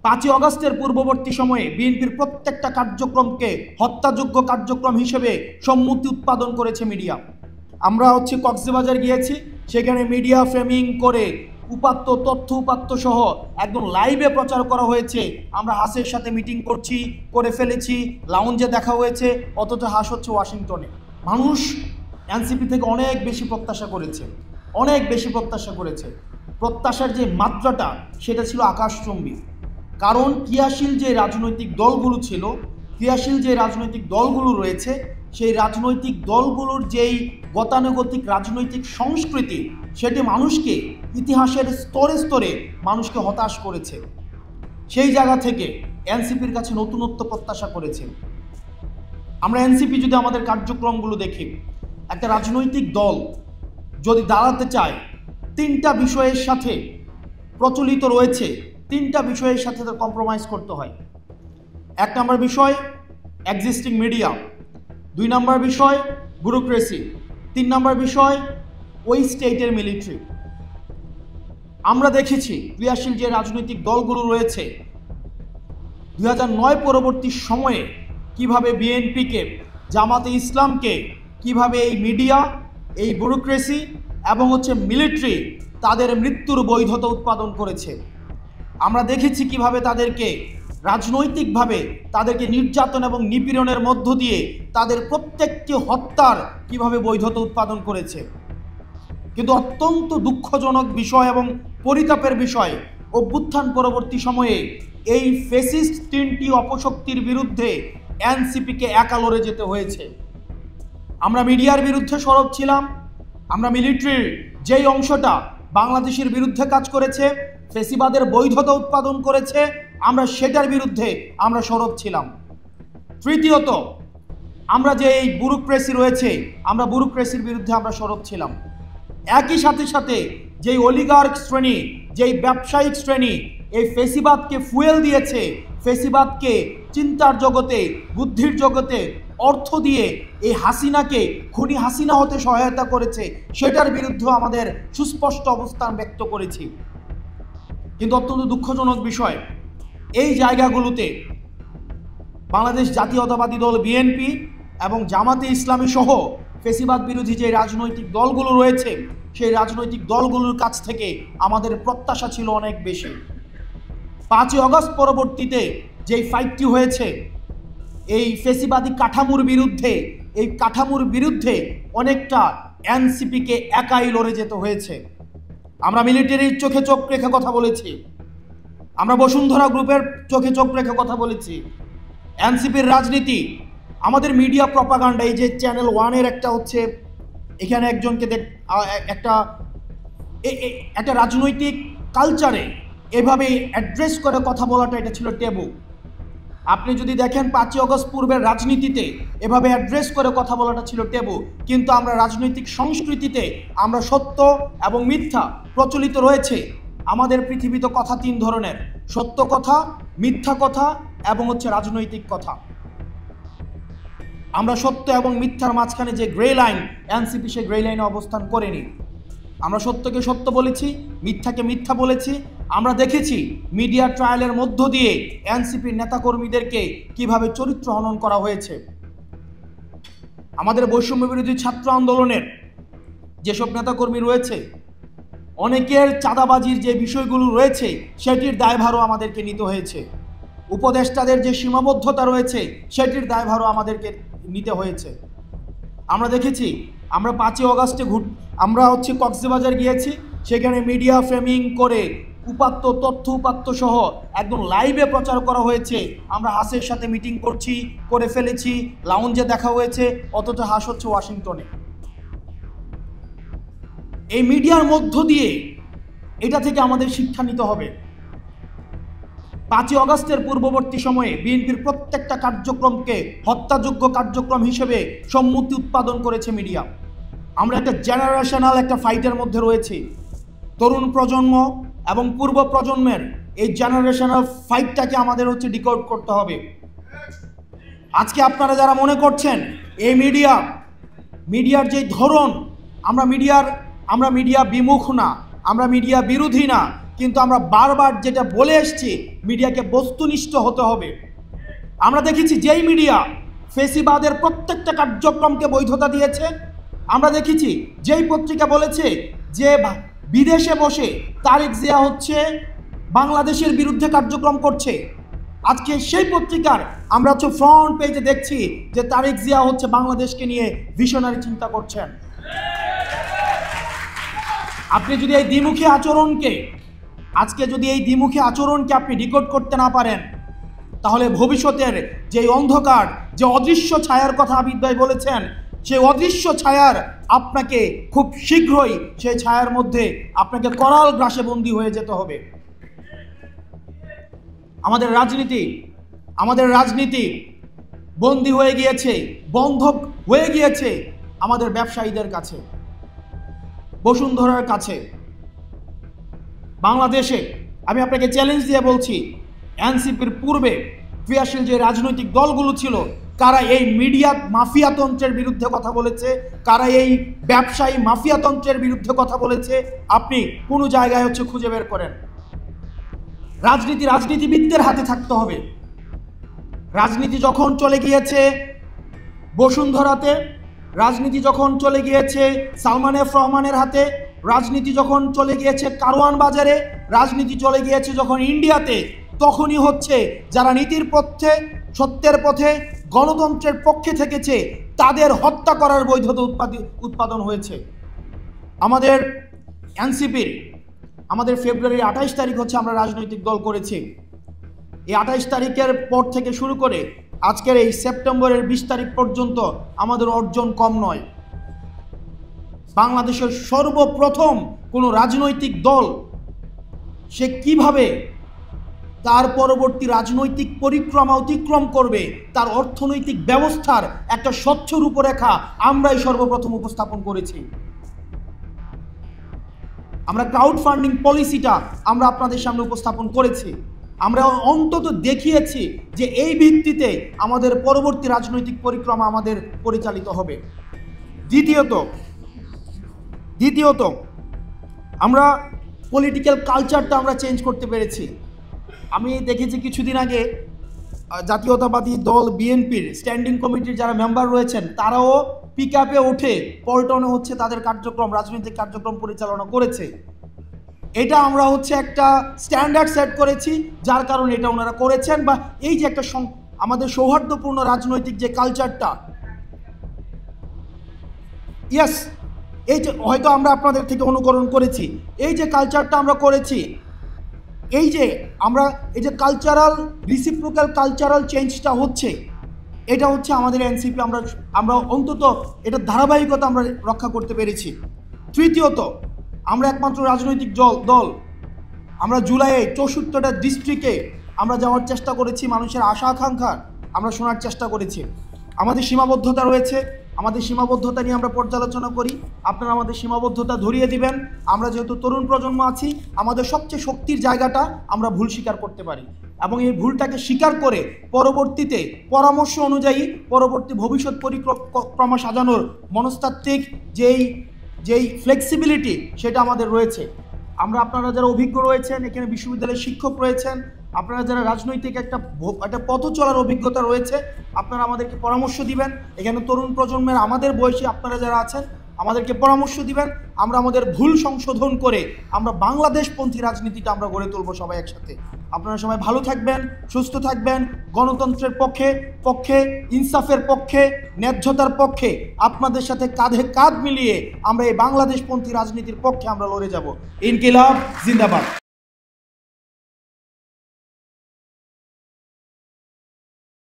5ই অগাস্টের পূর্ববর্তী সময়ে বিএনপির প্রত্যেকটা কার্যক্রমকে হত্যাযোগ্য কার্যক্রম হিসেবে সম্মতি উৎপাদন করেছে মিডিয়া। আমরা কক্সবাজার গিয়েছি, সেখানে মিডিয়া ফ্রেমিং করে উপাত্ত তথ্য উপাত্ত সহ একদম লাইভে প্রচার করা হয়েছে আমরা হাসের সাথে মিটিং করে ফেলেছি, লাউঞ্জে দেখা হয়েছে, অথচ হাস হচ্ছে ওয়াশিংটনে। মানুষ এনসিপি থেকে অনেক বেশি প্রত্যাশা করেছে। প্রত্যাশার যে মাত্রাটা সেটা ছিল আকাশচুম্বী। কারণ ক্রিয়াশীল যে রাজনৈতিক দলগুলো রয়েছে সেই রাজনৈতিক দলগুলোর যেই গতানুগতিক রাজনৈতিক সংস্কৃতি সেটি মানুষকে ইতিহাসের স্তরে স্তরে মানুষকে হতাশ করেছে। সেই জায়গা থেকে এনসিপির কাছে নতুনত্ব প্রত্যাশা করেছে। আমরা এনসিপি যদি আমাদের কার্যক্রমগুলো দেখি, একটা রাজনৈতিক দল যদি দাঁড়াতে চায় 3টা বিষয়ের সাথে প্রচলিত রয়েছে, 3টা বিষয়ের সাথে তার কম্প্রোমাইজ করতে হয়। 1 নম্বর বিষয় এক্সিস্টিং মিডিয়া, 2 নম্বর বিষয় ব্যুরোক্রেসি, 3 নম্বর বিষয় ওই স্টেটের মিলিটারি। আমরা দেখেছি ক্রিয়াশীল যে রাজনৈতিক দলগুলো রয়েছে 2009 পরবর্তী সময়ে কিভাবে বিএনপিকে, জামাতে ইসলামকে কিভাবে এই মিডিয়া, এই ব্যুরোক্রেসি এবং মিলিটারি তাদের মৃত্যুর বৈধতা উৎপাদন করেছে। আমরা দেখেছি কিভাবে তাদেরকে রাজনৈতিকভাবে তাদেরকে নির্যাতন এবং নিপীড়নের মধ্য দিয়ে তাদের প্রত্যেকটি হত্যার কিভাবে বৈধতা উৎপাদন করেছে। কিন্তু অত্যন্ত দুঃখজনক বিষয় এবং পরিতাপের বিষয়, অভ্যুত্থান পরবর্তী সময়ে এই ফ্যাসিস্ট 3টি অপশক্তির বিরুদ্ধে এনসিপিকে একা লড়ে যেতে হয়েছে। আমরা মিডিয়ার বিরুদ্ধে সরব ছিলাম, আমরা মিলিটারির যেই অংশটা বাংলাদেশের বিরুদ্ধে কাজ করেছে, ফ্যাসিবাদের বৈধতা উৎপাদন করেছে, আমরা সেটার বিরুদ্ধে আমরা সরব ছিলাম। তৃতীয়ত, আমরা যে এই ব্যুরোক্রেসি রয়েছে, আমরা ব্যুরোক্রেসির বিরুদ্ধে আমরা সরব ছিলাম। একই সাথে যেই অলিগার্ক শ্রেণী, যেই ব্যবসায়িক শ্রেণী এই ফ্যাসিবাদকে ফুয়েল দিয়েছে, ফ্যাসিবাদকে চিন্তার জগতে, বুদ্ধির জগতে অর্থ দিয়ে এই হাসিনাকে খুনি হাসিনা হতে সহায়তা করেছে, সেটার বিরুদ্ধে আমাদের সুস্পষ্ট অবস্থান ব্যক্ত করেছি। কিন্তু অত্যন্ত দুঃখজনক বিষয়, এই জায়গাগুলোতে বাংলাদেশ জাতীয়তাবাদী দল বিএনপি এবং জামাতে ইসলামী সহ ফ্যাসিবাদ বিরোধী যে রাজনৈতিক দলগুলো রয়েছে সেই রাজনৈতিক দলগুলোর কাছ থেকে আমাদের প্রত্যাশা ছিল অনেক বেশি। 5ই অগস্ট পরবর্তীতে যেই ফাইটটি হয়েছে এই ফ্যাসিবাদী কাঠামোর বিরুদ্ধে, এই কাঠামোর বিরুদ্ধে অনেকটা এনসিপিকে একাই লড়ে যেতে হয়েছে। আমরা মিলিটারির চোখে চোখ রেখে কথা বলেছি, আমরা বসুন্ধরা গ্রুপের চোখে চোখ রেখে কথা বলেছি। এনসিপির রাজনীতি, আমাদের মিডিয়া প্রপাগান্ডা, এই যে চ্যানেল 1-এর একটা এখানে একজনকে একটা রাজনৈতিক কালচারে এভাবে অ্যাড্রেস করে কথা বলাটা এটা ছিল ট্যাবু। আপনি যদি দেখেন 5ই অগস্ট পূর্বের রাজনীতিতে এভাবে অ্যাড্রেস করে কথা বলাটা ছিল ট্যাবু, কিন্তু আমরা রাজনৈতিক সংস্কৃতিতে আমরা সত্য এবং মিথ্যা প্রচলিত রয়েছে। আমাদের পৃথিবীতে কথা 3 ধরনের, সত্য কথা, মিথ্যা কথা এবং রাজনৈতিক কথা। আমরা সত্য এবং মিথ্যার মাঝখানে যে গ্রে লাইন, এনসিপি সেই গ্রে লাইনে অবস্থান করেনি। আমরা সত্যকে সত্য বলেছি, মিথ্যাকে মিথ্যা বলেছি। আমরা দেখেছি মিডিয়া ট্রায়ালের মধ্য দিয়ে এনসিপির নেতাকর্মীদেরকে কিভাবে চরিত্র হনন করা হয়েছে। আমাদের বৈষম্য বিরোধী ছাত্র আন্দোলনের যেসব নেতাকর্মী রয়েছে অনেকের চাঁদাবাজির যে বিষয়গুলো রয়েছে সেটির দায়ভারও আমাদেরকে নিতে হয়েছে। উপদেষ্টাদের যে সীমাবদ্ধতা রয়েছে সেটির দায়ভারও আমাদেরকে নিতে হয়েছে। আমরা দেখেছি আমরা 5ই অগাস্টে আমরা কক্সবাজার গিয়েছি, সেখানে মিডিয়া ফ্রেমিং করে উপাত্ত তথ্য উপাত্ত সহ একদম লাইভে প্রচার করা হয়েছে আমরা হাসের সাথে মিটিং করে ফেলেছি, লাউঞ্জে দেখা হয়েছে, অথচ হাস হচ্ছে ওয়াশিংটনে। এই মিডিয়ার মধ্য দিয়ে এটা থেকে আমাদের শিক্ষা নিতে হবে। 5ই অগাস্টের পূর্ববর্তী সময়ে বিএনপির প্রত্যেকটা কার্যক্রমকে হত্যাযোগ্য কার্যক্রম হিসেবে সম্মতি উৎপাদন করেছে মিডিয়া। আমরা একটা জেনারেশনাল একটা ফাইটের মধ্যে রয়েছি। তরুণ প্রজন্ম এবং পূর্ব প্রজন্মের এই জেনারেশনাল ফাইটটাকে আমাদের ডিকোড করতে হবে। আজকে আপনারা যারা মনে করছেন এই মিডিয়ার যে ধরন, আমরা মিডিয়া বিমুখ না, আমরা মিডিয়া বিরোধী না, কিন্তু আমরা বারবার যেটা বলে এসেছি, মিডিয়াকে বস্তুনিষ্ঠ হতে হবে। আমরা দেখেছি যেই মিডিয়া ফেসিবাদের প্রত্যেকটা কার্যক্রমকে বৈধতা দিয়েছে, আমরা দেখেছি যেই পত্রিকা বলেছে যে বিদেশে বসে তারেক জিয়া হচ্ছে বাংলাদেশের বিরুদ্ধে কার্যক্রম করছে, আজকে সেই পত্রিকার আমরা হচ্ছে ফ্রন্ট পেজে দেখছি যে তারেক জিয়া হচ্ছে বাংলাদেশকে নিয়ে ভিশনারি চিন্তা করছেন। আপনি যদি এই দ্বিমুখী আচরণকে আপনি ডিকোড করতে না পারেন, তাহলে ভবিষ্যতের যে অন্ধকার, যে অদৃশ্য ছায়ার কথা আবিদ ভাই বলেছেন, সেই অদৃশ্য ছায়ার আপনাকে খুব শীঘ্রই সেই ছায়ার মধ্যে আপনাকে করাল গ্রাসে বন্দী হয়ে যেতে হবে। আমাদের রাজনীতি বন্দী হয়ে গিয়েছে, বন্ধক হয়ে গিয়েছে আমাদের ব্যবসায়ীদের কাছে, বসুন্ধরার কাছে। বাংলাদেশে আমি আপনাকে চ্যালেঞ্জ দিয়ে বলছি, এনসিপির পূর্বে ক্রিয়াশীল যে রাজনৈতিক দলগুলো ছিল, কারা এই মিডিয়া মাফিয়াতন্ত্রের বিরুদ্ধে কথা বলেছে, কারা এই ব্যবসায়ী মাফিয়াতন্ত্রের বিরুদ্ধে কথা বলেছে, আপনি কোনো জায়গায় হচ্ছে খুঁজে বের করেন। রাজনীতিবিদদের হাতে থাকতে হবে। রাজনীতি যখন চলে গিয়েছে বসুন্ধরাতে, রাজনীতি যখন চলে গিয়েছে সালমান এফ রহমানের হাতে, রাজনীতি যখন চলে গিয়েছে কারওয়ান বাজারে, রাজনীতি চলে গিয়েছে যখন ইন্ডিয়াতে, তখনই হচ্ছে যারা নীতির পথে, সত্যের পথে, গণতন্ত্রের পক্ষে থেকেছে তাদের হত্যা করার বৈধতা উৎপাদন হয়েছে। আমাদের এনসিপির ফেব্রুয়ারির 28 তারিখ হচ্ছে আমরা রাজনৈতিক দল করেছি। এই 28 তারিখের পর থেকে শুরু করে আজকের এই সেপ্টেম্বরের 20 তারিখ পর্যন্ত আমাদের অর্জন কম নয়। বাংলাদেশের সর্বপ্রথম কোনো রাজনৈতিক দল সে কিভাবে তার পরবর্তী রাজনৈতিক পরিক্রমা অতিক্রম করবে, তার অর্থনৈতিক ব্যবস্থার একটা স্বচ্ছ রূপরেখা আমরাই সর্বপ্রথম উপস্থাপন করেছি। আমরা ক্রাউড ফান্ডিং পলিসিটা আমরা আপনাদের সামনে উপস্থাপন করেছি। আমরা অন্তত দেখিয়েছি যে এই ভিত্তিতে আমাদের পরবর্তী রাজনৈতিক পরিক্রমা আমাদের পরিচালিত হবে। দ্বিতীয়ত আমরা পলিটিক্যাল কালচারটা আমরা চেঞ্জ করতে পেরেছি। আমি দেখেছি কিছুদিন আগে জাতীয়তাবাদী দল বিএনপির স্ট্যান্ডিং কমিটির যারা মেম্বার রয়েছেন, তারাও পিকআপে উঠে পল্টনে হচ্ছে তাদের রাজনৈতিক কার্যক্রম পরিচালনা করেছে। এটা আমরা হচ্ছে একটা স্ট্যান্ডার্ড সেট করেছি, যার কারণে এটা ওনারা করেছেন। বা এই যে একটা আমাদের সৌহার্দ্যপূর্ণ রাজনৈতিক যে কালচারটা, ইয়েস, এই যে হয়তো আমরা আপনাদের থেকে অনুকরণ করেছি, এই যে কালচারটা আমরা করেছি, এই যে রিসিপ্রোকাল কালচারাল চেঞ্জটা হচ্ছে, এটা হচ্ছে আমাদের এনসিপি। আমরা অন্তত এটা ধারাবাহিকতা আমরা রক্ষা করতে পেরেছি। তৃতীয়ত, আমরা একমাত্র রাজনৈতিক দল আমরা জুলাইয়ে 64টা ডিস্ট্রিক্টে আমরা যাওয়ার চেষ্টা করেছি, মানুষের আশা আকাঙ্ক্ষা আমরা শোনার চেষ্টা করেছি। আমাদের সীমাবদ্ধতা রয়েছে, আমাদের সীমাবদ্ধতা নিয়ে আমরা পর্যালোচনা করি, আপনারা আমাদের সীমাবদ্ধতা ধরিয়ে দিবেন। আমরা যেহেতু তরুণ প্রজন্ম আছি, আমাদের সবচেয়ে শক্তির জায়গাটা আমরা ভুল স্বীকার করতে পারি, এবং এই ভুলটাকে স্বীকার করে পরবর্তীতে পরামর্শ অনুযায়ী পরবর্তী ভবিষ্যৎ পরিক্রমা সাজানোর মনস্তাত্ত্বিক যেই ফ্লেক্সিবিলিটি সেটা আমাদের রয়েছে। আপনারা যারা অভিজ্ঞ রয়েছেন, এখানে বিশ্ববিদ্যালয়ের শিক্ষক রয়েছেন, আপনারা যারা রাজনৈতিক একটা পথ চলার অভিজ্ঞতা রয়েছে, আপনারা আমাদেরকে পরামর্শ দিবেন। এখানে তরুণ প্রজন্মের আমাদের বয়সী আপনারা যারা আছেন, আমাদেরকে পরামর্শ দিবেন। আমরা আমাদের ভুল সংশোধন করে আমরা বাংলাদেশপন্থী রাজনীতিটা আমরা গড়ে তুলব সবাই একসাথে। আপনারা সবাই ভালো থাকবেন, সুস্থ থাকবেন। গণতন্ত্রের পক্ষে ইনসাফের পক্ষে, ন্যায্যতার পক্ষে আপনাদের সাথে কাঁধে কাঁধ মিলিয়ে আমরা এই বাংলাদেশপন্থী রাজনীতির পক্ষে আমরা লড়ে যাব। ইনকিলাব জিন্দাবাদ।